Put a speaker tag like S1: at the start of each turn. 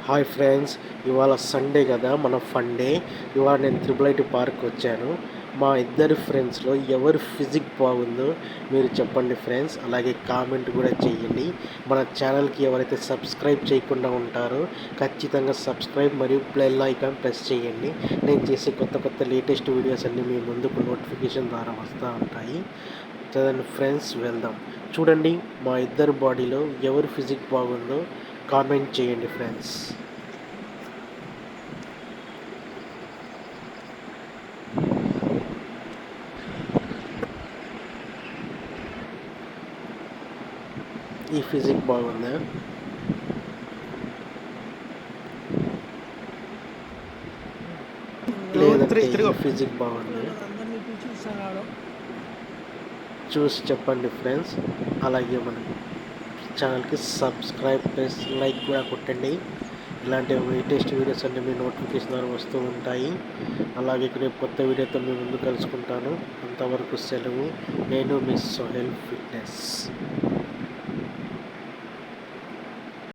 S1: Hi friends, ఇవాళ Sunday కదా, మన ఫన్ డే. ఇవాళ నేను త్రిబుల్ ఐటీ పార్క్ వచ్చాను. మా ఇద్దరు ఫ్రెండ్స్లో ఎవరు ఫిజిక్ బాగుందో మీరు చెప్పండి ఫ్రెండ్స్. అలాగే కామెంట్ కూడా చేయండి. మన ఛానల్కి ఎవరైతే సబ్స్క్రైబ్ చేయకుండా ఉంటారో ఖచ్చితంగా సబ్స్క్రైబ్ మరియు బెల్ ఐకాన్ ప్రెస్ చేయండి. నేను చేసే కొత్త కొత్త లేటెస్ట్ వీడియోస్ అన్నీ మీ ముందుకు నోటిఫికేషన్ ద్వారా వస్తూ ఉంటాయి. చదండి ఫ్రెండ్స్, వెళ్దాం. చూడండి, మా ఇద్దరు బాడీలో ఎవరు ఫిజిక్ బాగుందో కామెంట్ చేయండి ఫ్రెండ్స్. ఈ ఫిజిక్ బాగుందా? లేదంటే ఈ ఫిజిక్ బాగుంది? చూసి చెప్పండి ఫ్రెండ్స్. అలాగే మన ఛానల్కి సబ్స్క్రైబ్ ప్లస్ లైక్ కూడా కొట్టండి. ఇలాంటి లేటెస్ట్ వీడియోస్ అన్నీ మీ నోటిఫికేషన్ ద్వారా వస్తూ ఉంటాయి. అలాగే రేపు కొత్త వీడియోతో మీ ముందు కలుసుకుంటాను. అంతవరకు సెలవు. నేను మీ సోహెల్ ఫిట్నెస్.